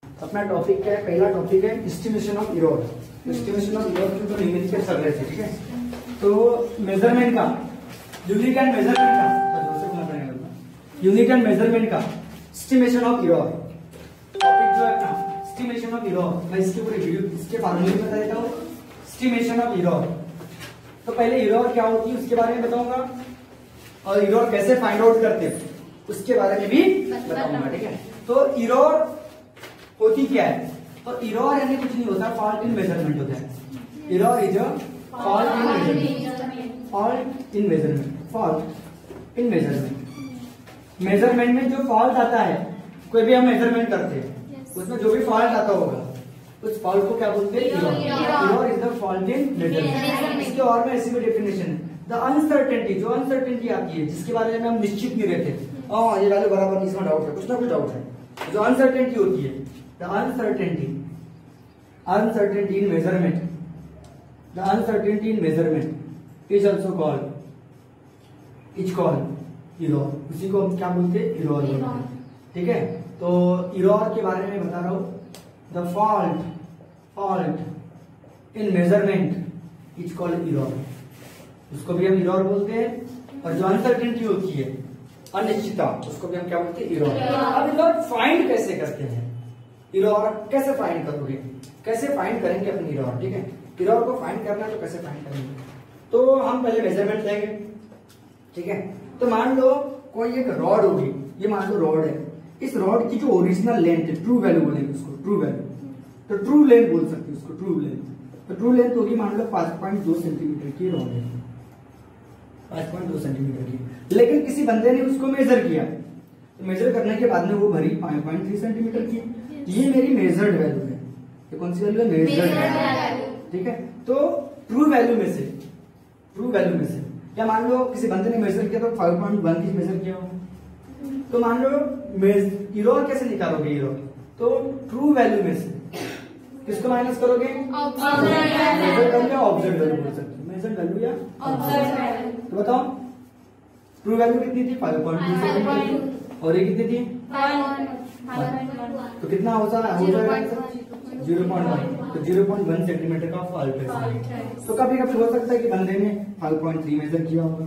अपना टॉपिक क्या है? पहला टॉपिक है estimation of error. Estimation of error तो निम्नलिखित चल रहे थे, ठीक है। तो मेजरमेंट का, यूनिट एंड मेजरमेंट का, यूनिट एंड मेजरमेंट का एस्टिमेशन ऑफ एरर टॉपिक जो है अपना एस्टिमेशन ऑफ एरर। मैं इसके पूरे वीडियो इसके फार्मूले बता देता हूँ। एस्टिमेशन ऑफ एरर, तो पहले एरर क्या होती है उसके बारे में बताऊंगा, और एरर कैसे फाइंड आउट करते हैं उसके बारे में भी बताऊंगा, ठीक है। तो एरर होती क्या है? तो एरर यानी कुछ नहीं होता, फॉल्ट इन मेजरमेंट होता है। Error is a fault in measurement, fault in measurement, fault in measurement. Measurement में जो फॉल्ट आता है, कोई भी हम मेजरमेंट करते हैं उसमें जो भी फॉल्ट आता होगा उस फॉल्ट को क्या बोलते हैं? Error is the fault in measurement. इसके और में ऐसी भी डेफिनेशन है, द अनसर्टेनिटी, जो अनसर्टेनिटी आती है जिसके बारे में हम निश्चित नहीं रहते, ये वैल्यू बराबर नहीं, इसमें डाउट है, कुछ ना कुछ डाउट है, जो अनसर्टेनिटी होती है, the uncertainty in measurement, the uncertainty in measurement is also called error। उसी को हम क्या बोलते हैं? error बोलते हैं, ठीक है। तो error के बारे में बता रहा हूं, the fault in measurement is called error। उसको भी हम error बोलते हैं, और जो अनसर्टेनिटी होती है, अनिश्चितता, उसको भी हम क्या बोलते हैं? error। अब error फाइंड कैसे करते हैं? एरर कैसे फाइंड करोगे? कैसे फाइंड करेंगे अपनी एरर, ठीक है। एरर को फाइंड करना है तो कैसे फाइंड करेंगे? तो हम पहले मेजरमेंट लेंगे, ठीक है। तो मान लो कोई एक रॉड होगी, ये मान लो रॉड है, इस रॉड की जो ओरिजिनल लेंथ है, ट्रू वैल्यू बोलेंगे उसको, ट्रू वैल्यू, तो ट्रू लेंथ बोल सकते हैं उसको, ट्रू लेंथ। तो ट्रू लेंथ होगी मान लो 5.2 सेंटीमीटर की रॉड है, 5.2 सेंटीमीटर की, लेकिन किसी बंदे ने उसको मेजर किया, तो मेजर करने के बाद में वो भरी 5.3 सेंटीमीटर की। ये मेरी मेजर्ड वैल्यू है। ये कौन सी वैल्यू है? मेजर्ड वैल्यू, ठीक है। तो ट्रू वैल्यू में से, या मान लो किसी बंदे ने मेजर किया तो 5.1 की मेजर किया हो, तो मान लो एरर कैसे निकालोगे? एरर तो ट्रू वैल्यू में से किसको माइनस करोगे? मेजर्ड वैल्यू या ऑब्जर्व वैल्यू बोल सकते हो, मेजर्ड वैल्यू या ऑब्जर्व वैल्यू। तो बताओ ट्रू वैल्यू कितनी थी? 5.2, और ये कितनी थी? 5. तो कितना हो जाएगा? 0.1। तो 0.1 सेंटीमीटर का फॉल्ट है। तो कभी कभी हो सकता है कि बंदे ने 5.3 मेजर किया होगा,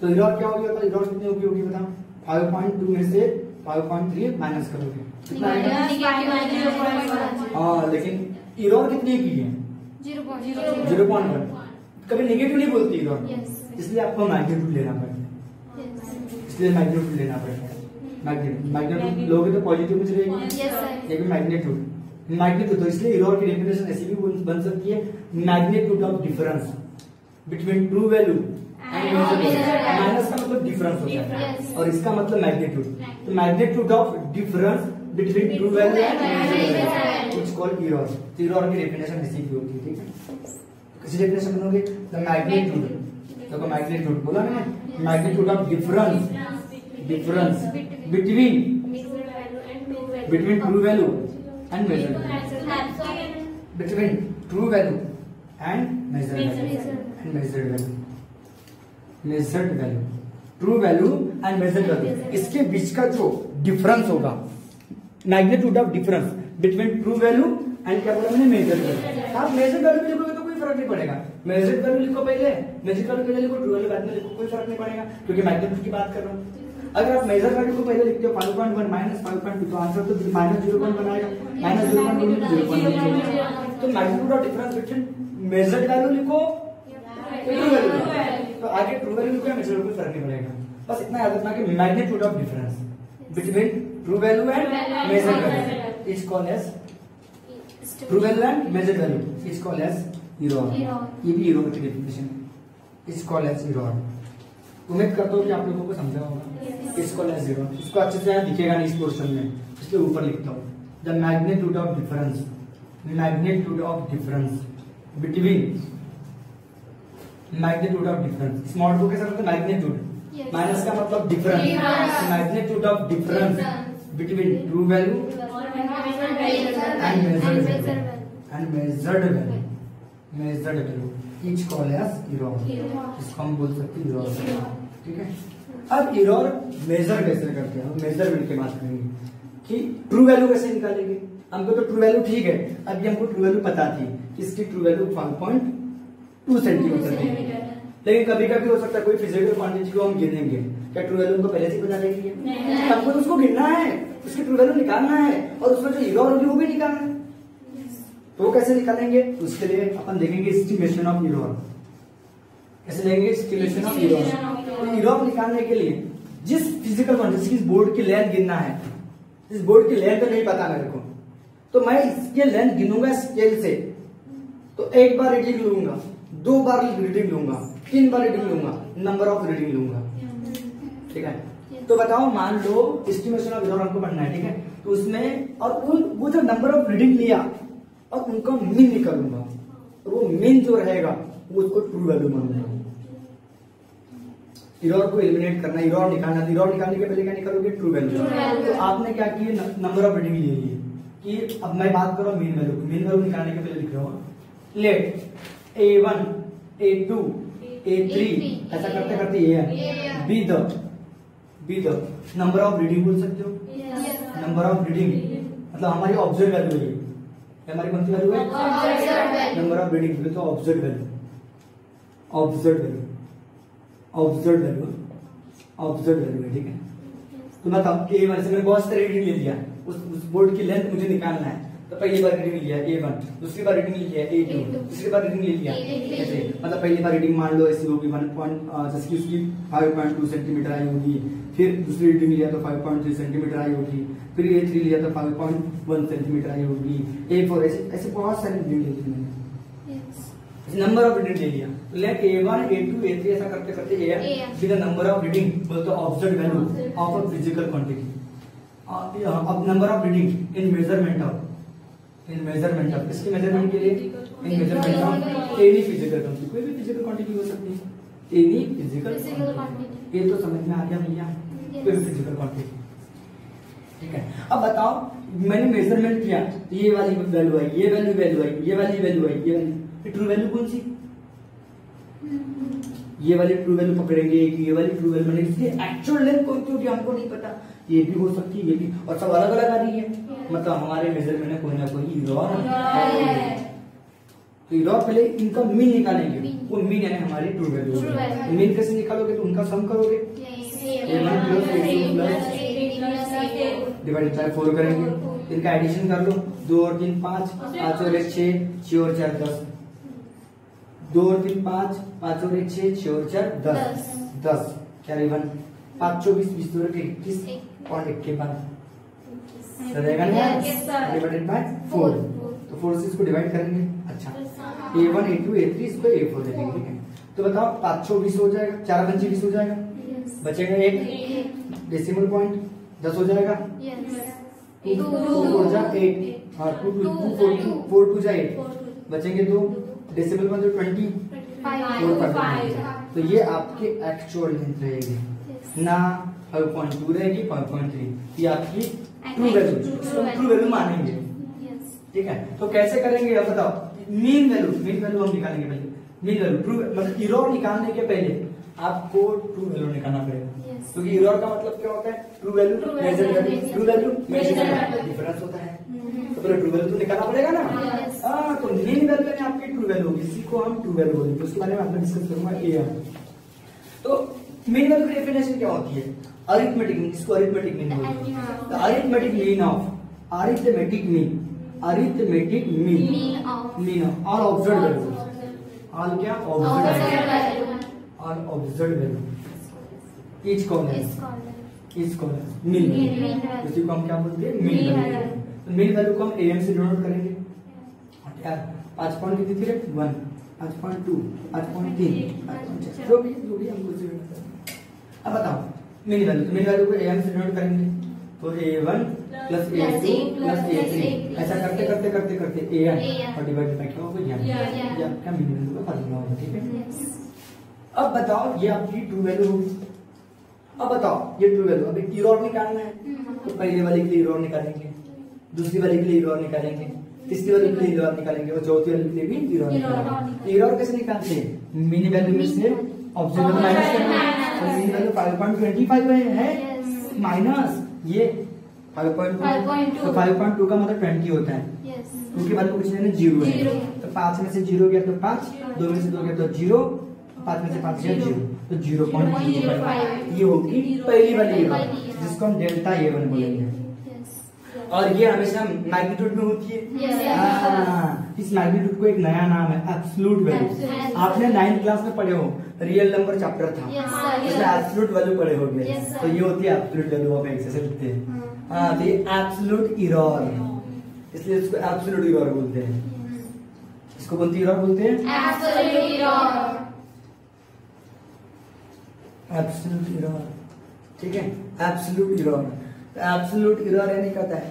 तो एरर क्या होगी? तो एरर कितनी होगी बताओ? 5.2 में से 5.3 माइनस करोगे, कितना आएगा? हाँ, लेकिन एरर कितनी की है? 0.1। कभी नेगेटिव नहीं बोलती एरर, इसलिए आपको मैग्नीट्यूड लेना पड़ेगा, मैग्नीट्यूड लेना पड़ेगा। मैग्नीट्यूड लोगे तो पॉजिटिव कुछ रहेगी, ये भी मैग्नीट्यूड। तो इसलिए एरर की डेफिनेशन ऐसी भी बन सकती है, magnitude of difference between true value and measured value. Minus का मतलब डिफरेंस होता है, और इसका मतलब मैग्नीट्यूड। तो magnitude of difference between true value and measured value is called error. तो एरर की डेफिनेशन ऐसी भी होती है, ठीक है। किसी डेफिनेशन बनोगे द मैग्नीट्यूड, देखो मैग्नीट्यूड बोला ना, magnitude of difference between true value and measured value, between true value and measured value, true value and measured value, इसके बीच का जो डिफरेंस होगा, magnitude of difference between true value and क्या बोला मैंने? Measured value. आप मेजर्ड वैल्यू लिखोगे तो कोई फर्क नहीं पड़ेगा, मेजर्ड वैल्यू लिखो पहले, मेजर्ड वैल्यू पहले लिखो, ट्रू वैल्यू बाद में लिखो, कोई फर्क नहीं पड़ेगा, क्योंकि मैग्नीट्यूड की बात कर रहा हूँ। अगर आप मेजर वैल्यू को पहले लिखते हो 5.1 माइनस 5.2, तो आंसर तो माइनस 0.1 आएगा, माइनस 0.1 तो magnitude of difference between measured value लिखो, ट्रू वैल्यू लिखो, तो आगे ट्रू वैल्यू लिखो या मेजर्ड वैल्यू, फर्क नहीं पड़ेगा। बस इतना याद रखना कि magnitude of difference between true value and measured value is called as true value and measured value is called as error. ये भी एरर की डेफिनेशन है, इज कॉल्ड एज एरर। उम्मीद करता हूँ कि आप लोगों को समझा होगा। इसको लेस जीरो, इसको अच्छे से दिखेगा नहीं इस पोर्शन में, इसलिए ऊपर लिखता हूँ the magnitude of difference between magnitude of difference. Small को कैसा करते हैं? मैग्नीट्यूड, माइनस का मतलब difference, magnitude of difference between true value and measured value is called as error. इसको हम बोल सकते हैं एरर, ठीक है। अब एरर मेजर कैसे करते हैं? हम मेजरमेंट की बात करेंगे कि ट्रू वैल्यू कैसे निकालेंगे। हमको तो ट्रू वैल्यू ठीक है, अभी हमको ट्रू वैल्यू पता थी कि इसकी ट्रू वैल्यू 5.2 सेंटीमीटर थी, लेकिन कभी कभी हो सकता है कोई फिजिकल क्वांटिटी को हम गिनेंगे, क्या ट्रू वैल्यू हमको पहले से पता रहेगी? हमको तो उसको गिनना है, उसकी ट्रू वैल्यू निकालना है और उसमें जो एरर होगी वो भी निकालना है। तो वो कैसे निकालेंगे? उसके लिए अपन देखेंगे एस्टिमेशन ऑफ एरर। कैसे देखेंगे एस्टिमेशन ऑफ एरर? तो एरर निकालने के लिए जिस फिजिकल क्वांटिटी, जिस बोर्ड की लेंथ गिनना है, इस बोर्ड की लेंथ नहीं पता मेरे को, तो मैं इसके लेंथ गिनूंगा स्केल से। तो एक बार रीडिंग लूंगा, 2 बार रीडिंग लूंगा, 3 बार रीडिंग लूंगा, नंबर ऑफ रीडिंग लूंगा। ठीक है, तो बताओ मान लो एस्टिमेशन ऑफ एरर हमको पढ़ना है, ठीक है, तो उसमें और वो जो नंबर ऑफ रीडिंग लिया और उनका मीन निकालूंगा, और वो मीन जो रहेगा वो उसको ट्रू वैल्यू मानूंगा। एरर को एलिमिनेट करना, एरर निकालना, एरर निकालने के पहले क्या निकालोगे? True value. तो आपने क्या किया, नंबर ऑफ रीडिंग ले लिए कि अब मैं बात कर रहा हूँ मीन वैल्यू, मीन वैल्यू निकालने के पहले लिख रहा हूँ लेट A1 A2 A3 ऐसा करते करते AN be the number of reading बोल सकते हो। नंबर ऑफ रीडिंग मतलब हमारी ऑब्जर्व वैल्यू है, हमारी कौन सी वैल्यू है? नंबर ऑफ रीडिंग बोले तो observe value, observe value, observe value, observe value है। ठीक है, तो मतलब A1 से मैंने बहुत सारे रीडिंग ले लिया, उस बोर्ड की लेंथ मुझे निकालना है, तो पहली बार रीडिंग लिया A1, दूसरी बार रीडिंग लिया A2, तीसरी बार रीडिंग ले लिया ऐसे, मतलब पहली बार रीडिंग मान लो ऐसी होगी 1 जैसे उसकी 5.2 सेंटीमीटर आई होगी, फिर दूसरी रीडिंग लिया तो 5.3 सेंटीमीटर आई होगी, फिर A3 लिया तो 5.1 सेंटीमीटर आई होगी, A4 ऐसे बहुत सारी रीडिंग ले ली मैंने, नंबर ऑफ रीडिंग ले लिया। लेट A1 A2 A3 ऐसा करते करते AN with the number of reading बोलते observe value of a physical quantity. अब number of reading in measurement of इसकी मेजरमेंट के लिए in measurement of any physical quantity, कोई भी फिजिकल क्वांटिटी हो सकती है, एनी फिजिकल क्वांटिटी। ये तो समझ में आ गया भैया, कोई भी फिजिकल क्वांटिटी। ठीक है, अब बताओ मैंने मेजरमेंट किया, ये वाली वैल्यू आई, ये वाली वैल्यू आई, ये वाली वैल्यू आई, ये वाली ट्रू वैल्यू कौन सी? ये वाली ट्रू वैल्यू पकड़ेंगे कि ये वाली ट्रू वैल्यू बनेगी? एक्चुअल लेंथ कौन सी होगी हमको नहीं पता, ये भी हो सकती है, ये भी, और सब अलग अलग आ रही है, मतलब हमारे मेजरमेंट में कोई ना कोई एरर है। तो एरर पहले इनका मीन निकालेंगे, वो मीन यानी हमारी ट्रू वैल्यू। तो मीन कैसे निकालोगे? तो उनका सम करोगे, A1 plus A2 plus divided by 4 करेंगे, इनका एडिशन कर लो, 2 और 3 5, 5 और 1 6, 6 और 4 10, 2 और 3 5, 5 और 1 6, 6 और 4 10, 10 कैरी 1, 5 24 20 और 21 और 1 के बाद रहेगा ना डिवाइडेड बाय 4, तो 4 से इसको डिवाइड करेंगे। अच्छा, A1 A2 A3 इसको A4 दे देंगे। ठीक है, तो बताओ 5 24 हो जाएगा, 4 5 20 हो जाएगा, बचेगा 1 डेसिमल पॉइंट 10 हो जाएगा, 2 4 जा 8, हाँ 2 4 2 जा 8, बचेंगे 2 डेसिमल पॉइंट 25, तो ये आपके एक्चुअल लेंथ रहेगी ना 5.2 रहेगी 5.3, ये आपकी ट्रू वैल्यू, ट्रू वैल्यू मानेंगे। ठीक है, तो कैसे करेंगे अब बताओ? मीन वैल्यू हम निकालेंगे पहले, मीन वैल्यू ट्रू मतलब एरर निकालने के पहले आपको ट्रू वैल्यू निकालना पड़ेगा, क्योंकि एरर का मतलब क्या होता है? True value major value, true value major difference होता है, तो पहले ट्रू वैल्यू तो निकालना पड़ेगा ना। हाँ, तो मीन वैल्यू यानी आपकी ट्रू वैल्यू होगी, इसी को हम ट्रू वैल्यू बोलेंगे, उसके बारे में आपने डिस्कस करूंगा AN। तो मीन वैल्यू की डेफिनेशन क्या होती है? अरिथमेटिक मीन, इसको अरिथमेटिक मीन बोलते हैं। The arithmetic mean of arithmetic mean of all observed value, all क्या? All observed value each called mean value, इसी को हम क्या बोलते हैं? Mean value. मीन वैल्यू को हम AM से डिनोट करेंगे। यार 5 पॉइंट कितनी थी? 1 5.2 5.3 5.4 जो भी हमको चाहिए। अब बताओ मीन वैल्यू को AM से डिनोट करेंगे, तो A1 plus A2 plus A3 ऐसा करते करते AN और डिवाइड बाय क्या होगा? ये आपका मीन वैल्यू का फार्मूला होगा। ठीक है, अब बताओ ये आपकी ट्रू वैल्यू होगी। अब बताओ ये ट्रू वैल्यू, अभी एरर निकालना है, तो पहले वाले के लिए एरर निकालेंगे, दूसरी वाले के लिए एरर निकालेंगे, तीसरी वाले के लिए एरर निकालेंगे और चौथी वाले के लिए भी एरर निकालेंगे। एरर कैसे निकालते हैं? मीन वैल्यू में से ऑब्जर्व वैल्यू माइनस करना है, मीन वैल्यू 5.25 है माइनस ये 5.2 तो 5.2 का मतलब 20 होता है। टू के बाद कुछ नहीं 0 है, तो 5 में से 0 गया तो 5, 2 में से 2 गया तो 0, 5 में से 5 गया 0, तो 0.05 ये होगी पहली वाली इरर जिसको हम डेल्टा A1 बोलेंगे। और ये हमेशा मैग्नीट्यूड में होती है। इस मैग्नीट्यूड को एक नया नाम है एब्सोल्यूट वैल्यू। आपने 9th क्लास में पढ़े हो, रियल नंबर चैप्टर था, इसमें एब्सोल्यूट वैल्यू पढ़े होंगे। तो ये होती है एब्सोल्यूट वैल्यू ऑफ एक्स, ऐसे लिखते हैं। हाँ, तो ये एब्सोल्यूट इरर, इसलिए इसको एब्सोल्यूट इरर बोलते हैं। इसको बोलते इरर बोलते हैं एब्सोल्यूट इरर, एब्सोल्यूट इरर, ठीक है। एब्सोल्यूट इरर, एब्सोल्यूट इरर यानी क्या है?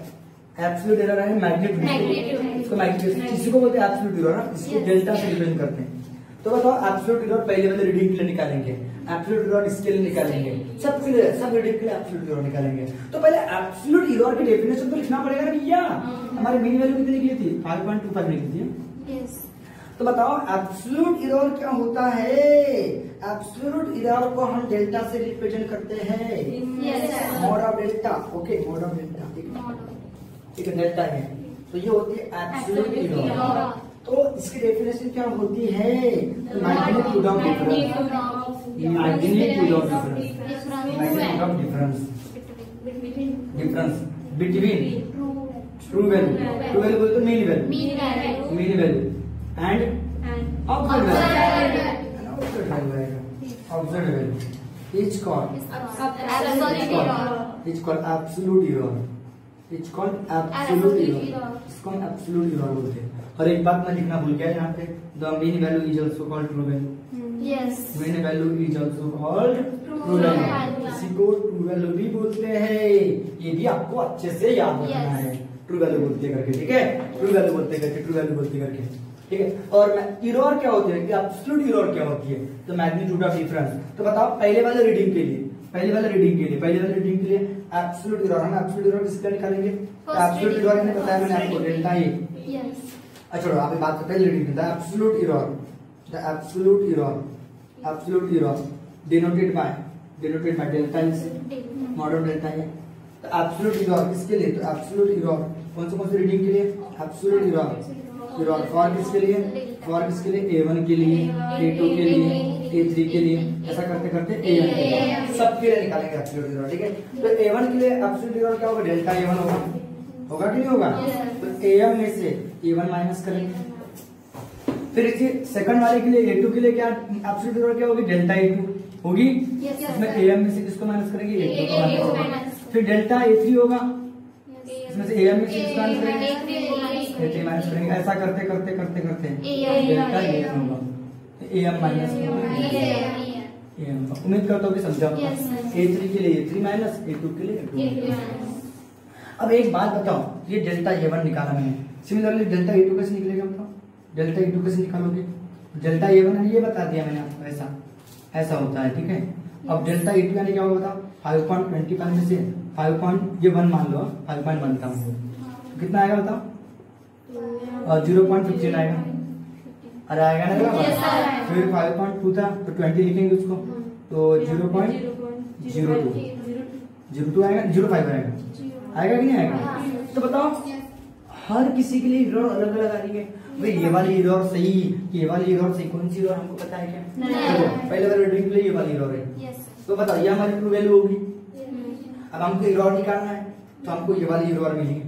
एब्सोल्यूट इरर है मैग्नीट्यूड, इसको मैग्नीट्यूड किसी को बोलते हैं एब्सोल्यूट इरर, इसको डेल्टा से रिप्रेजेंट करते हैं। तो बताओ एब्सोल्यूट इरर पहले वाले रीडिंग के लिए निकालेंगे, एब्सोल्यूट इरर इसके लिए निकालेंगे, सब रीडिंग के लिए एब्सोल्यूट इरर निकालेंगे। तो पहले एब्सोल्यूट इरर की डेफिनेशन तो लिखना पड़ेगा ना भैया। हमारी मीन वैल्यू कितनी निकली थी? 5.25 निकली थी। तो बताओ एब्सोल्यूट इरर क्या होता है? एब्सोल्यूट इरर को हम डेल्टा से रिप्रेजेंट करते हैं, mod of delta. Okay, mod of delta, ठीक है, डेल्टा है। तो ये होती है एब्सोल्यूट इरर। तो इसकी डेफिनेशन क्या होती है? Magnitude of difference, magnitude of difference, magnitude of difference, difference between true value, true value बोलते mean value, mean value and observed value, observed value is called absolute error, it's called absolute error, इसको हम absolute error बोलते हैं। और एक बात मैं लिखना भूल गया यहाँ पे, the mean value is also called true value, mean value is also called true value, इसी को ट्रू वैल्यू भी बोलते हैं। ये भी आपको अच्छे से याद रखना है, ट्रू वैल्यू बोलते करके, ठीक है, ट्रू वैल्यू बोलते करके, ट्रू वैल्यू बोलते करके, ठीक है। और इरर क्या होती है, एब्सोल्यूट इरर क्या होती है? तो मैग्नीट्यूड ऑफ डिफरेंस। तो बताओ पहले वाले रीडिंग के लिए, पहले वाले रीडिंग के लिए, पहले वाले रीडिंग के लिए एब्सोल्यूट इरर, हम एब्सोल्यूट इरर किसका निकालेंगे? एब्सोल्यूट इरर मैंने बताया, मैंने आपको डेल्टा ए। अच्छा, आप बात करते हैं reading the absolute error, the absolute error, absolute error denoted by delta is mod of delta है। तो एब्सोल्यूट इरर किसके लिए? तो एब्सोल्यूट इरर कौन से रीडिंग के लिए? एब्सोल्यूट इरर फॉर किसके लिए? फॉर किसके लिए? A1 के लिए, A2 के लिए, A3 के लिए, ऐसा करते करते AM के लिए, सबके लिए निकालेंगे एब्सोल्यूट इरर, ठीक है। तो A1 के लिए एब्सोल्यूट इरर क्या होगा? डेल्टा A1 होगा, होगा कि नहीं होगा? तो AM में से A1 माइनस करेंगे। फिर इसी सेकंड वाले के लिए A2 के लिए क्या एब्सोल्यूट इरर क्या होगी? डेल्टा A2 होगी, इसमें AM में से किसको माइनस करेंगे? A2 को माइनस। फिर डेल्टा A3 होगा, इसमें से AM में से किसको माइनस करेंगे? A3 माइनस करेंगे। ऐसा करते करते करते करते डेल्टा AM होगा, AM माइनस AM। उम्मीद करता हूँ कि समझा होगा। A3 के लिए A3 माइनस, A2 के लिए A2। अब एक बात बताओ, ये डेल्टा A1 निकाला मैंने, सिमिलरली डेल्टा A2 कैसे निकलेगा? बताओ डेल्टा A2 कैसे निकालोगे? डेल्टा A1 है, ये बता दिया मैंने आपको, ऐसा ऐसा होता है, ठीक है। अब डेल्टा A2 यानी क्या होगा बताओ? 5.25 में से 5.1 मान लो, 5.1 था, कितना आएगा बताओ? 0.15 आएगा, अरे आएगा ना? फिर 5.2 था तो 20 लिखेंगे उसको, तो 0.02 आएगा, 0.5 आएगा, आएगा कि नहीं आएगा? तो बताओ हर किसी के लिए इरर अलग अलग आ रही है। भाई ये वाली इरर सही, ये वाली इरर सही, कौन सी इरर हमको पता है क्या? तो पहले वाले रीडिंग के लिए ये वाली इरर है, तो बताओ ये हमारी ट्रू वैल्यू होगी। अब हमको इरर निकालना है तो हमको ये वाली इरर मिली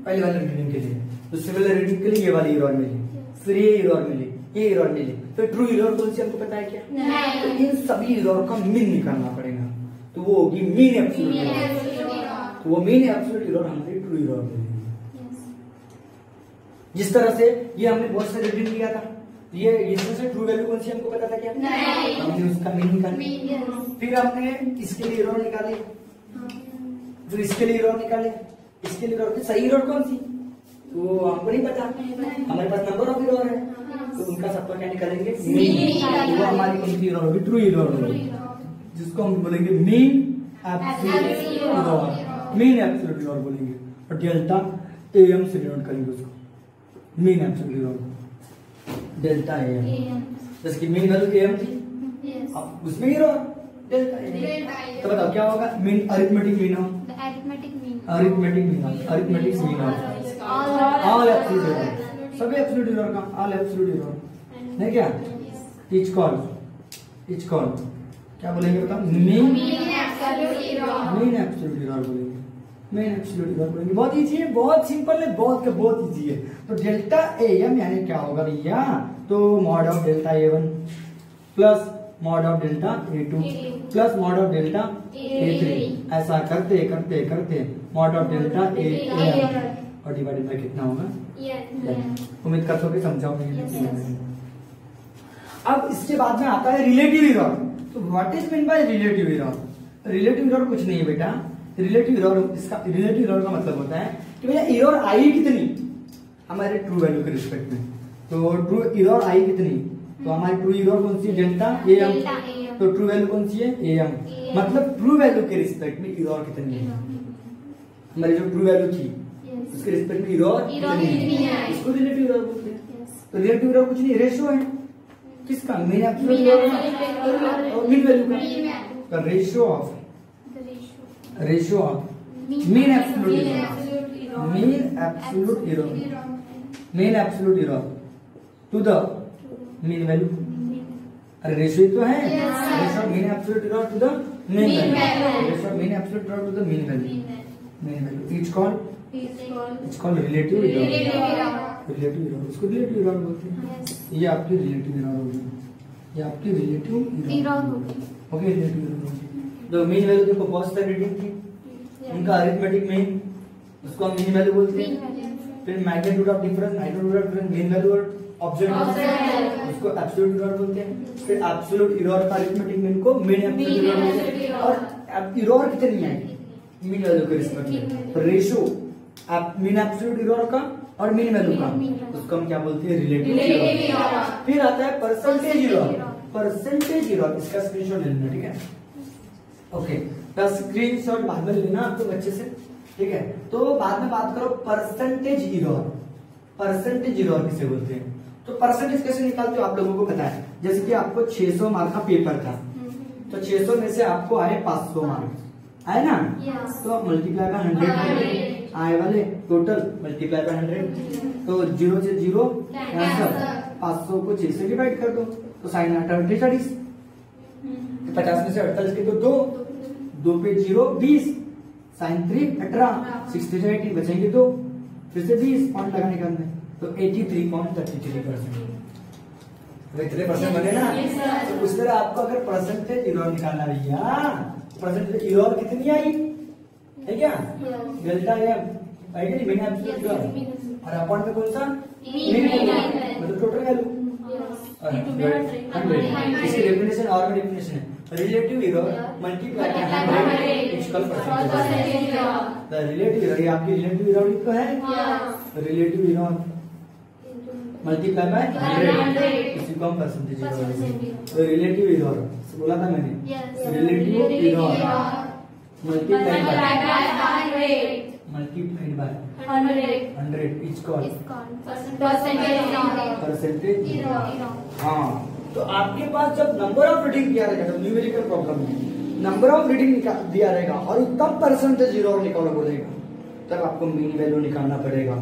पहले वाले रीडिंग के लिए, दूसरे वाले रीडिंग के लिए ये वाली इरर मिली, फिर ये इरर मिली, ये इरर मिली, फिर ट्रू इरर कौन सी हमको पता है क्या? तो इन सभी इरर का मीन निकालना पड़ेगा, तो वो होगी मीन एब्सोल्यूट इरर। तो वो मीन एब्सोल्यूट इरर हमारी ट्रू इरर मिली। जिस तरह से ये हमने बहुत सारे रीडिंग लिया था, ये इसमें से ट्रू वैल्यू कौन सी हमको पता था क्या? हमने उसका मीन निकाला, फिर हमने इसके लिए इरर निकाले, फिर इसके लिए इरर निकाले, इसके लिए इरर, सही इरर कौन सी वो हमको नहीं पता, हमारे पास नंबर ऑफ इरर है, तो उनका सबका क्या निकालेंगे? मीन। वो हमारी कौन सी इरर होगी? ट्रू इरर होगी, जिसको हम बोलेंगे mean absolute error, mean absolute error बोलेंगे। और डेल्टा AM से डिनोट करेंगे उसको, mean absolute error delta AM। जैसे कि मीन वैल्यू AM थी, अब उसमें इरर डेल्टा ए। तो बताओ क्या होगा mean, arithmetic mean of, arithmetic mean of, arithmetic mean of all absolute error, सभी एब्सोल्यूट एरर का ऑल एब्सोल्यूट एरर है क्या? इच कॉल क्या बोलेंगे बताओ? मीन एब्सोल्यूट एरर बोलेंगे, मेन एब्सोल्यूट एरर बोलेंगे। बहुत इजी है, बहुत सिंपल है, बहुत इजी है। तो डेल्टा एम यानी क्या होगा भैया? तो mod of delta A1 plus mod of delta A2 plus mod of delta A3, ऐसा करते करते करते मॉड ऑफ डेल्टा ए और डिवाइडेड बाय कितना होगा? उम्मीद करता हूँ कि समझाओगे। अब इसके बाद में आता है रिलेटिव एरर। तो what is mean by relative error? Relative error कुछ नहीं है बेटा। रिलेटिव एरर, इसका रिलेटिव एरर का मतलब होता है कि भैया एरर आई कितनी हमारे ट्रू वैल्यू के रिस्पेक्ट में। तो ट्रू एरर आई कितनी, तो हमारी ट्रू एरर कौन सी है? Delta M. तो ट्रू वैल्यू कौन सी है? एम। मतलब ट्रू वैल्यू के रिस्पेक्ट में एरर कितनी है, हमारी जो ट्रू वैल्यू थी उसके रिस्पेक्ट में एरर कितनी है, इसको रिलेटिव एरर बोलते हैं। तो रिलेटिव एरर कुछ नहीं, रेशियो है किसका? मीन एब्सोल्यूट एरर और मीन वैल्यू का ratio of mean absolute error to the mean value. अरे रेशियो तो है, ratio mean absolute error to the mean value, ratio mean absolute error to the mean value. It's called relative error, इसको relative error बोलते हैं। ये आपकी relative error होगी, ये आपकी रिलेटिव एरर होगी। ओके, रिलेटिव एरर होगी। जो मीन वैल्यू देखो बहुत सारी रीडिंग थी, उनका अरिथमेटिक मीन उसको हम मीन वैल्यू बोलते हैं। फिर magnitude of difference, mean value और ऑब्जेक्ट उसको एब्सोल्यूट एरर बोलते हैं। फिर एब्सोल्यूट एरर का अरिथमेटिक मीन को मीन एब्सोल्यूट एरर बोलते हैं। और एरर कितनी है मीन वैल्यू के रिस्पेक्ट में, तो रेशियो मीन एब्सोल्यूट एरर का और मीन वैल्यू का, उसको हम क्या बोलते हैं? Relative error. फिर आता है परसेंटेज एरर, इसका स्क्रीनशॉट ले लेना, ठीक है? ओके, तो स्क्रीनशॉट बाद में लेना आपको अच्छे से, ठीक है? तो बाद में बात करो परसेंटेज एरर किसे बोलते हैं? तो परसेंटेज कैसे निकालते हो आप लोगों को पता है। जैसे कि आपको 600 मार्क का पेपर था, तो 600 में से आपको आए 500 मार्क, आए ना? तो मल्टीप्लाई बाय 100 आए वाले, टोटल मल्टीप्लाई बाय 100। तो 0 से 0 कैंसिल, 500 को 6 से डिवाइड कर दो, तो साइन 8 40। 50 में से 48 के तो 2 पे 0 20, साइन 3 18, 60 से 80 बचेंगे 2, फिर से 20 पॉइंट लगाने का हमने, तो 83.33%। इतने परसेंट बने ना? तो उस तरह आपको अगर परसेंटेज एरर निकालना भैया, परसेंटेज एरर कितनी आई है क्या? डेल्टा एम आई कि मीन एब्सोल्यूट एरर, और अपॉन में कौन सा? मीन मतलब टोटल वैल्यू 100। इसकी डेफिनेशन और में डेफिनेशन है relative error multiply by 100 equal percentage error. The relative error, ये आपकी रिलेटिव एरर तो है, रिलेटिव एरर मल्टीप्लाई बाय 100 इसी को हम परसेंटेज एरर। तो रिलेटिव एरर बोला था मैंने, relative error multiply by 100 is called percentage error. हाँ, तो आपके पास जब नंबर ऑफ रीडिंग दिया रहेगा, जब न्यूमेरिकल प्रॉब्लम में नंबर ऑफ रीडिंग दिया रहेगा और तब परसेंटेज एरर निकालना पड़ेगा, तब आपको मीन वैल्यू निकालना पड़ेगा।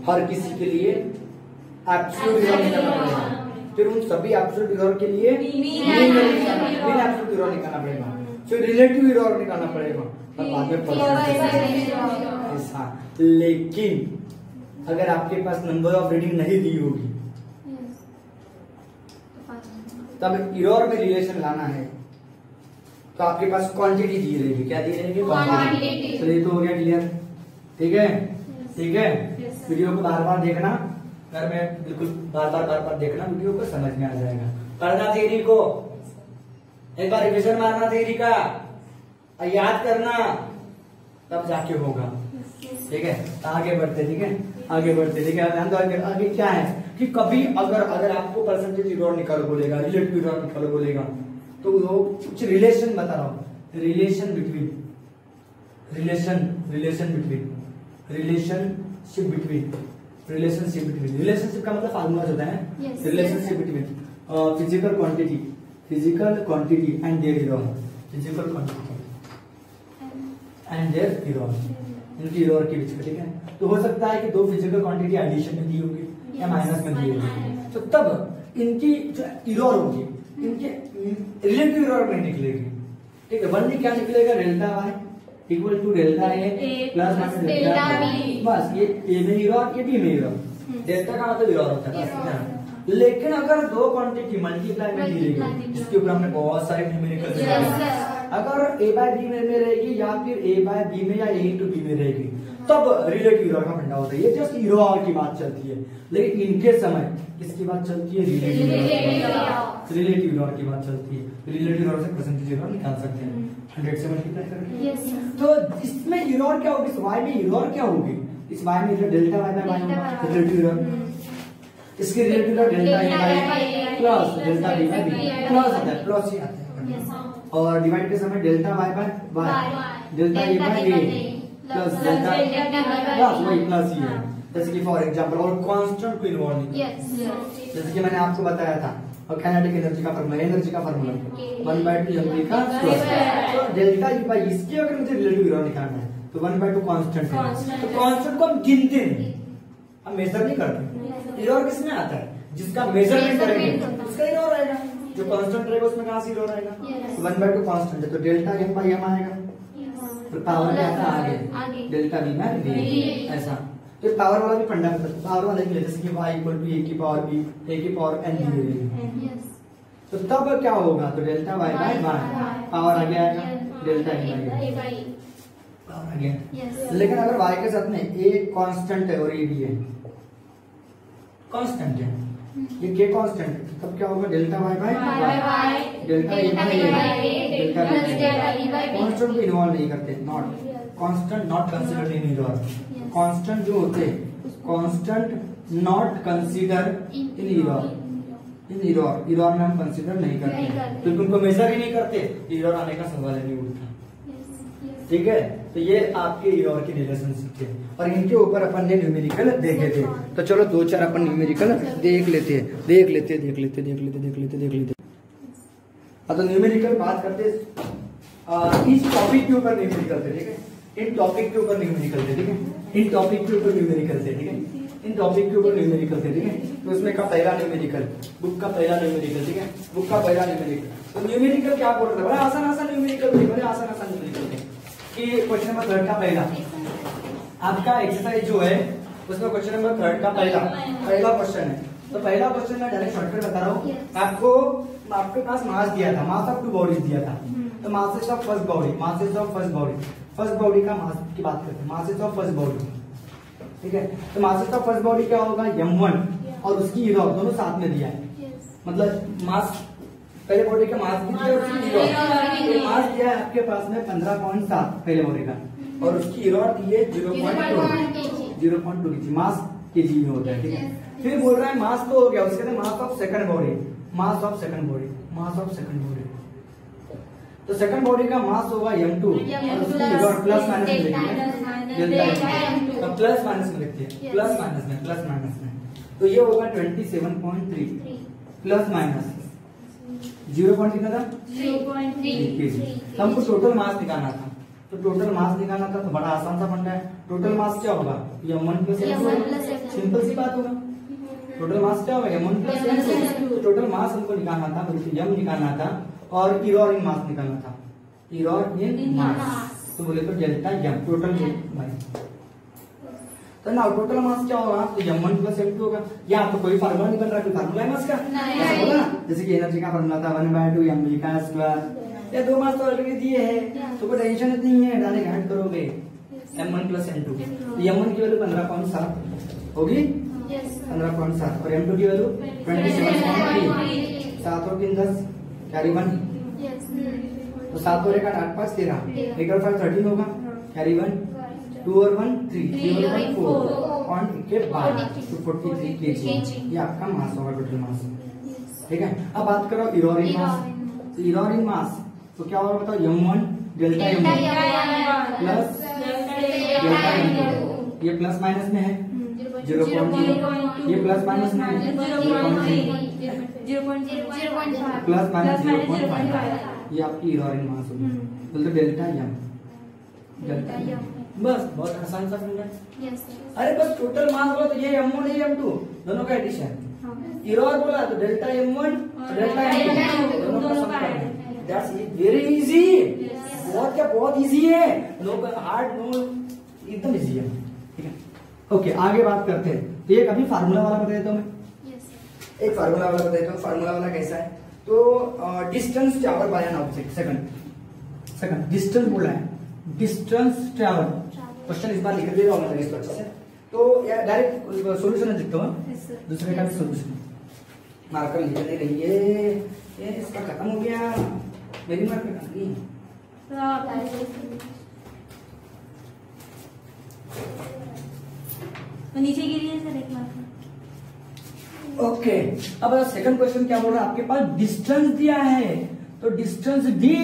हर किसी के लिए एब्सोल्यूट एरर निकालना पड़ेगा, फिर उन सभी एब्सोल्यूट एरर के लिए मीन एब्सोल्यूट एरर निकालना पड़ेगा, फिर रिलेटिव एरर निकालना पड़ेगा, और बाद में परसेंटेज ऐसा। लेकिन अगर आपके पास नंबर ऑफ रीडिंग नहीं दी होगी, तब एरर में रिलेशन लाना है, तो आपके पास क्वांटिटी दी रहेगी। क्या दी रहेगी? क्वांटिटी। तो ये तो हो गया क्लियर, ठीक है? ठीक है, वीडियो को बार बार देखना, घर में बिल्कुल बार बार देखना, वीडियो को समझ में आ जाएगा। पढ़ना थ्योरी को, एक बार रिविजन मारना थ्योरी का, याद करना, तब जाके होगा, ठीक है? आगे बढ़ते, ठीक है? आगे बढ़ते, ठीक है? ध्यान दो, आगे क्या है कि कभी अगर आपको परसेंटेज एरर निकालो बोलेगा, रिलेटिव एरर निकालो बोलेगा, तो वो कुछ रिलेशन बता रहा हूं, रिलेशनशिप बिटवीन, रिलेशनशिप का मतलब फार्मूला होता है relationship between physical quantity and their error. Physical quantity and their error, इनकी इरर के बीच में, ठीक है। तो हो सकता है कि दो फिजिकल क्वांटिटी एडिशन में दी होगी या माइनस में दी होगी, तो तब इनकी जो इरर होगी, इनके रिलेटिव इरर नहीं निकलेगी, ठीक है। वन क्या निकलेगा, delta Y equal to delta A plus minus delta B, बस ये ए में इरर, ये बी में इरर, डेल्टा का मतलब इरर होता है। लेकिन अगर दो क्वांटिटी मल्टीप्लाई में दी रहेगी, जिसके ऊपर हमने बहुत सारे न्यूमेरिकल दिए, अगर ए बाय बी में रहेगी या फिर ए बाय बी में या ए इंटू बी में रहेगी, तब रिलेटिव इरर का फंडा होता है। ये जस्ट इरर की बात चलती है, लेकिन इनके समय किसकी बात चलती है, रिलेटिव इरर की बात चलती है। रिलेटिव इरर से परसेंटेज इरर निकाल सकते हैं 100 से मल्टीप्लाई करके। तो इसमें इरर क्या होगी, इस y में इरर क्या होगी, इस y में delta y by y relative error, इसके relative error delta A by plus delta B by B plus आता है, प्लस ही आता है। और डिवाइड के समय delta y by y delta A by A plus delta plus वही प्लस ही है। जैसे कि फॉर एग्जांपल और कांस्टेंट को इन्वॉल्व नहीं, जैसे कि मैंने आपको बताया था, और काइनेटिक एनर्जी का फार्मूला, एनर्जी का फार्मूला 1/2 mv का स्क्वायर। तो डेल्टा ई बाय इसके अगर मुझे रिलेटिव इरर निकालना है तो 1/2 कांस्टेंट है, तो कांस्टेंट को हम गिनते नहीं, हम मेजर नहीं करते। इरर किसमें आता है, जिसका मेजरमेंट करेंगे उसका इरर आएगा, जो कांस्टेंट रहेगा उसमें कहां से इरर आएगा, 1/2 कांस्टेंट है तो डेल्टा m बाय m आएगा, तो पावर क्या आता है आगे डेल्टा v बाय v, ऐसा। तो पावर वाला भी फंडा है, पावर वाला भी जैसे कि y इक्वल टू a की पावर b, a की पावर n दी हुई है, तो तब क्या होगा, तो delta y by y power आ गया डेल्टा m बाय पावर आ गया। लेकिन अगर y के साथ में a कांस्टेंट है और a भी है कांस्टेंट है, ये k कांस्टेंट है, तब क्या होगा, delta y by y delta a by a delta b by constant को इन्वॉल्व नहीं करते, not constant not considered in error. Constant जो होते constant not consider in error, in error, error में हम कंसीडर नहीं करते, तो उनको मेजर ही नहीं करते, इरर आने का सवाल ही नहीं उठता, ठीक है। तो ये आपके इरर के रिलेशनशिप थे, और इनके ऊपर अपन ने न्यूमेरिकल देखे थे। तो चलो 2-4 अपन न्यूमेरिकल देख लेते हैं। तो न्यूमेरिकल बात करते इस टॉपिक के ऊपर न्यूमेरिकल थे, ठीक है, इन टॉपिक के ऊपर न्यूमेरिकल थे, ठीक है, इन टॉपिक के ऊपर न्यूमेरिकल थे, ठीक है, इन टॉपिक के ऊपर न्यूमेरिकल थे, ठीक है। तो उसमें का पहला न्यूमेरिकल, बुक का पहला न्यूमेरिकल, ठीक है, बुक का पहला न्यूमेरिकल। तो न्यूमेरिकल क्या बोल रहा है, बड़ा आसान न्यूमेरिकल थे, बड़े आसान न्यूमेरिकल थे। कि क्वेश्चन नंबर 3 का पहला आपका एक्सरसाइज जो है उसमें क्वेश्चन नंबर 3 का पहला क्वेश्चन है। तो पहला क्वेश्चन मैं डायरेक्ट शॉर्टकट बता रहा हूँ आपको। आपके पास मास दिया था, मास ऑफ 2 बॉडीज दिया था, तो masses of first body, masses of first body का मास की बात करते हैं, मासेस ऑफ फर्स्ट बॉडी, ठीक है। तो मासेस ऑफ फर्स्ट बॉडी क्या होगा, m1 और उसकी इरर दोनों साथ में दिया है, मतलब मास पहले बॉडी का मास भी दिया और उसकी इरर, मास दिया है आपके पास में 15.7 पहले बॉडी का, और उसकी इरर दी है 0.2 kg, मास केजी में होता है, ठीक है। फिर बोल रहा है मास तो हो गया, उसके बाद mass of second body, mass of second body, तो सेकंड बॉडी का मास होगा m2 और उसकी इरर प्लस माइनस में लिखिए, तो प्लस माइनस में लिखिए, प्लस माइनस में, तो ये होगा 27.3 प्लस माइनस 0. कितना था 0.3। हमको टोटल मास निकालना था, तो बड़ा आसान सा फंडा है। टोटल मास क्या होगा, m1 प्लस m2, सिंपल सी बात होगा। टोटल मास क्या होगा, m1 plus m2। Total mass हमको निकालना था, बल्कि m निकालना था, और इरर इन मास निकालना था, इरर इन मास, तो बोले तो डेल्टा m टोटल मास। तो ना टोटल मास क्या होगा, तो m1 प्लस m2 होगा। यहाँ तो कोई फार्मूला नहीं बन रहा, कोई फार्मूला है मास का, ऐसा होगा ना, जैसे कि एनर्जी का फार्मूला था 1/2 mv का स्क्वायर, ये 2 मास तो ऑलरेडी दिए हैं, तो कोई टेंशन नहीं है, डायरेक्ट ऐड करोगे m1 प्लस m2, तो m1 की वैल्यू 15.7 होगी, 15.7, और m2 की वैल्यू 27.3, 7 और 3 10 कैरी 1, तो 7 और 1 8 5 13, 1 और 5 13 होगा, कैरी 1, 2 और 1 3, 3 और 1 4, और के बाद 43 kg, ये आपका मास होगा, टोटल मास, ठीक है। अब बात करो इरर इन मास, तो इरर इन मास तो क्या होगा बताओ, m1 delta m1 plus delta m2, ये प्लस माइनस में है 0.0, ये प्लस माइनस में है 0.0, प्लस माइनस 0.5, ये आपकी इरर मास होगी, बोलते डेल्टा एम। बस बहुत आसान सा फॉर्मूला है। अरे बस टोटल मास बोला तो ये m1 है m2 दोनों का एडिशन, इरर बोला तो डेल्टा m1 डेल्टा m2 दोनों का सम करना। दैट्स वेरी इजी, बहुत क्या बहुत इजी है, नो हार्ड नो, एकदम इजी है। ठीक है, ओके आगे बात करते हैं। तो एक अभी फार्मूला वाला बता देता हूँ मैं, एक फार्मूला वाला बता देता हूँ। फार्मूला वाला कैसा है, तो distance travel by an object, second distance बोला है, डिस्टेंस ट्रैवल। क्वेश्चन इस बार लिख दे रहा हूँ इसको अच्छे से, तो यार डायरेक्ट सॉल्यूशन लिखता हूँ, दूसरे का भी सॉल्यूशन मार्कर लिख नहीं रही है, ये इसका खत्म हो गया, मेरी मार्कर खत्म गई। तो नीचे गिरी है सर एक मार्कर। ओके, अब सेकंड क्वेश्चन क्या बोल रहा है, आपके पास डिस्टेंस दिया है, तो डिस्टेंस डी,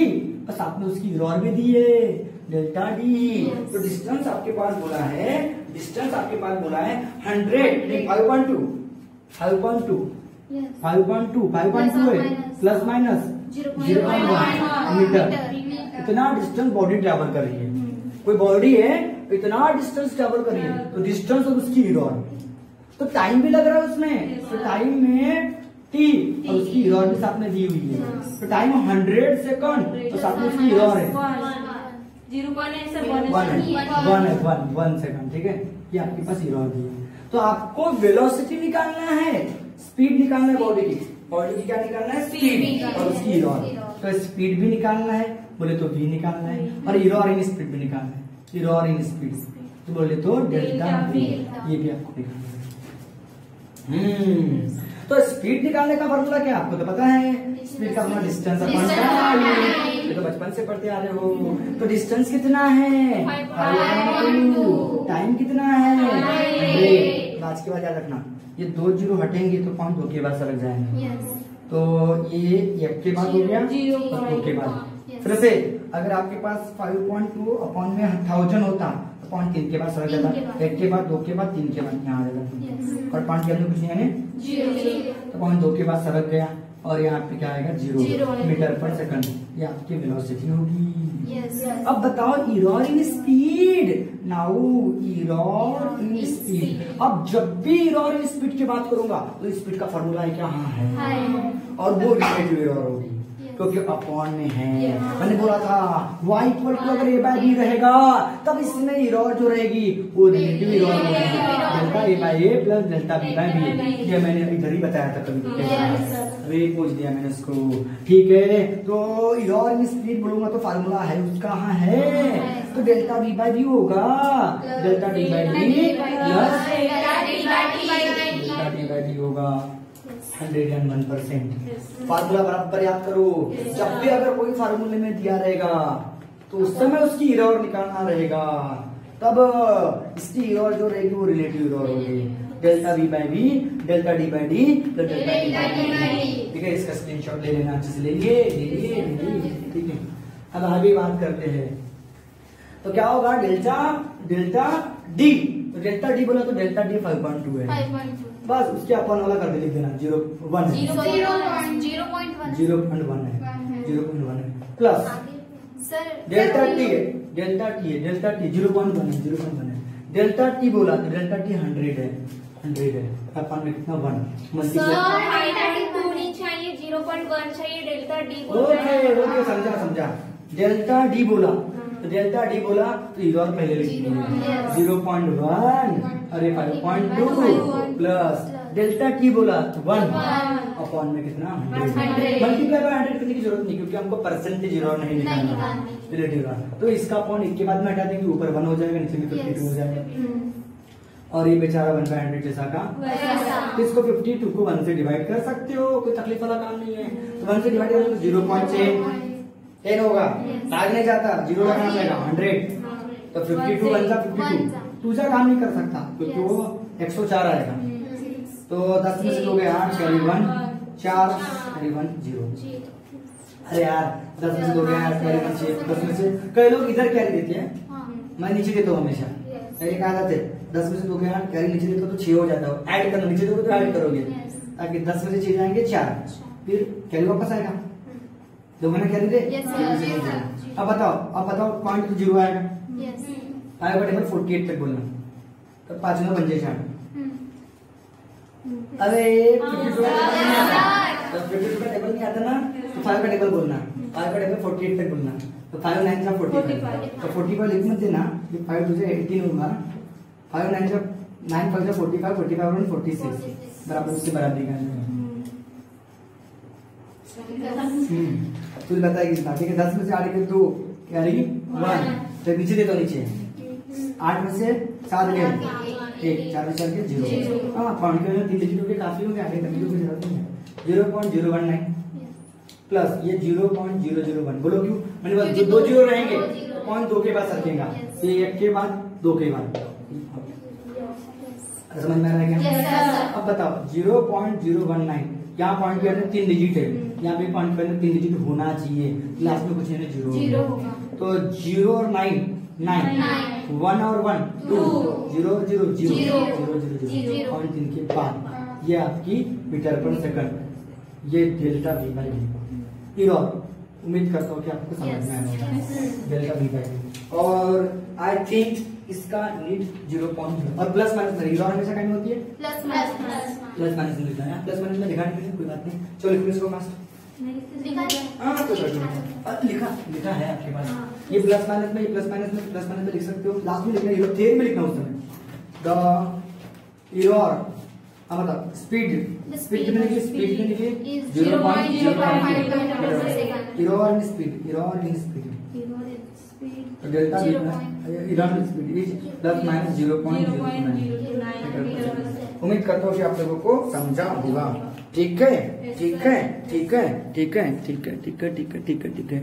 बस आपने उसकी इरर भी दी है डेल्टा डी। तो डिस्टेंस आपके पास बोला है, डिस्टेंस आपके पास बोला है 100, 5.2 है, प्लस माइनस 0.1 मीटर, इतना डिस्टेंस बॉडी ट्रैवल कर रही है। कोई बॉडी है इतना डिस्टेंस ट्रैवल कर रही है, तो डिस्टेंस और उसकी इरर, तो टाइम भी लग रहा है उसमें, तो टाइम में टी और उसकी इरर भी साथ में दी हुई है, तो टाइम 100 सेकंड, तो साथ में उसकी इरर है 1 सेकंड। ठीक है, ये आपके पास इरर दी है। तो आपको वेलोसिटी निकालना है, स्पीड निकालना है बॉडी की, बॉडी की क्या निकालना है, स्पीड और उसकी इरर। तो स्पीड भी निकालना है बोले तो v निकालना है, और इरर इन स्पीड भी निकालना है, इरर इन स्पीड तो बोले तो डेल्टा v, ये भी आपको निकालना है। तो स्पीड निकालने का फॉर्मूला क्या आपको तो पता है, स्पीड का अपना डिस्टेंस अपॉन टाइम, ये तो बचपन से पढ़ते आ रहे हो। तो डिस्टेंस कितना है 5.2, टाइम कितना है 100। आज के बाद याद रखना, ये 2 जीरो हटेंगे तो पॉइंट 2 के बाद सरक जाएंगे, तो ये 1 के बाद हो गया और 2 के बाद। फिर से अगर आपके पास 5.2 अपॉन में 1000 होता तो पॉइंट 3 के बाद सरक जाता, 1 के बाद 2 के बाद 3 के बाद यहाँ आ जाता, और पॉइंट के अंदर कुछ नहीं है, तो पॉइंट 2 के बाद सरक गया, और यहाँ पे क्या आएगा 0 मीटर पर सेकंड, ये आपकी वेलोसिटी होगी। अब बताओ error in speed, now error in speed. अब जब भी इरर इन स्पीड की बात करूंगा तो स्पीड का फॉर्मूला है क्या, हाँ है, और वो रिलेटिव इरर होगी क्योंकि अपॉन में है। मैंने बोला था y इक्वल टू अगर a बाय b रहेगा तब इसमें इरर जो रहेगी वो रिलेटिव इरर होगी, delta a by a plus delta b by b। ये मैंने इधर ही बताया था कभी, अभी पूछ दिया मैंने उसको। ठीक है, तो इरर इन स्पीड बोलूंगा तो फार्मूला है उसका, हाँ है, तो डेल्टा b बाय b होगा delta d by d plus delta d by d होगा 101%। फार्मूला बराबर याद करो, जब भी अगर कोई फार्मूले में दिया रहेगा तो उस समय उसकी इरर निकालना रहेगा, तब इसकी इरर जो रहेगी वो रिलेटिव इरर होगी, delta v by v delta d by d delta d by d। ठीक है, इसका स्क्रीनशॉट ले लेना, अच्छे से लेंगे। ठीक है, अब आगे बात करते हैं, तो क्या होगा डेल्टा d, तो डेल्टा d बोला तो डेल्टा d 5.2 है, बस उसके अपन वाला कर दे, लिख देना 0.1 है प्लस डेल्टा t है, डेल्टा t 0.1 है, डेल्टा t बोला तो डेल्टा t 100 है, अपन में कितना 1 मल्टीप्लाई, चाहिए 0.1 चाहिए, डेल्टा d ओके समझा, डेल्टा d बोला तो डेल्टा d बोला तो इरर पहले लिख दिया 0.1 अरे 5.2 प्लस डेल्टा t बोला तो 1 अपॉन में कितना 100, मल्टीप्लाई बाय 100 करने की जरूरत नहीं क्योंकि हमको परसेंटेज इरर नहीं निकालना, रिलेटिव इरर। तो इसका अपॉन 1 के बाद में हटा देंगे, ऊपर 1 हो जाएगा, नीचे में 52 हो जाएगा, और ये बेचारा 1/100 जैसा का, तो इसको 52 को 1 से डिवाइड कर सकते हो, कोई तकलीफ वाला काम नहीं है। तो 1 से डिवाइड करोगे तो 0.10 होगा, भाग नहीं जाता, 0 लगाना पड़ेगा 100, तो 52 1 जा 52, दूसरा काम नहीं कर सकता क्योंकि वो 104 आएगा, तो 10 में से दोगे 8 कैरी 1 4 कैरी 1 0। अरे यार 10 में से दोगे 8 कैरी 1 6, 10 में से कई लोग इधर कैरी देते हैं, मैं नीचे देता हूँ हमेशा, एक आदत है 10 में से दोगे 8 कैरी नीचे देता तो 6 हो जाता है, ऐड करना, नीचे दोगे तो ऐड करोगे, ताकि 10 में से 6 जाएंगे 4, फिर कैरी वापस आएगा, दोगुना क्या दे? Yes, sir. अब बताओ पॉइंट तो 0 आएगा। Yes. 5/48 तक बोलना, तो 5 में बन जाए 60। Hmm. अरे 52 का टेबल नहीं आता, तो 52 का टेबल नहीं आता ना, तो 5 का टेबल बोलना, 5 का टेबल 48 तक बोलना, तो 5 9 जा 45, तो 45 लिख मत देना, ये 5 2 से 18 होगा, 5 9 जा 9 5 जा 45, 45 और 46 बराबर उसके बराबरी का है। तुझे बताएगी कितना, ठीक है? 10 में से 8 के 2 क्या रहेगी 1, तो नीचे दे दो, नीचे 8 में से 7 गए 1, 4 में 4 के 0। हाँ पॉइंट के 3 डिजिट के काफी होंगे, आगे करने की कोई जरूरत नहीं है। 0.019 प्लस ये 0.001, बोलो क्यों? मैंने बोला जो 2 जीरो रहेंगे तो पॉइंट 2 के बाद रखेगा, ये 1 के बाद 2 के बाद। समझ में आ रहा है क्या? अब बताओ 0.019, यहाँ पॉइंट के अंदर 3 डिजिट है, यहाँ पे पॉइंट के अंदर 3 डिजिट होना चाहिए, लास्ट में कुछ नहीं 0 होगा, तो 0 और 9 9, 1 और 1 2, 0 और 0 0 0 पॉइंट 3 के बाद ये आपकी मीटर पर सेकंड, ये डेल्टा वी बाई वी। उम्मीद करता हूँ कि आपको समझ में आया होगा डेल्टा वी बाई वी। और आई थिंक इसका नीड 0.0 और प्लस माइनस में इरॉर हमेशा कहीं होती है, प्लस माइनस में लिखना है, प्लस माइनस में दिखाने के लिए कोई बात नहीं। चलो लिखो इसको मास्टर, हाँ तो लिखा है आपके पास, ये प्लस माइनस में, ये प्लस माइनस में, प्लस माइनस में लिख सकते हो, लास्ट में लिखना है, थेर में लिखना उस समय द इरॉर। अब बताओ स्पीड, स्पीड कितने लिखिए? स्पीड कितने लिखिए? 0.05 error in speed, error in speed, तो delta error in speed is plus minus 0.009। उम्मीद करता हूँ कि आप लोगों को समझा होगा। ठीक है, ठीक है, ठीक है, ठीक है, ठीक है, ठीक है, ठीक है, ठीक है।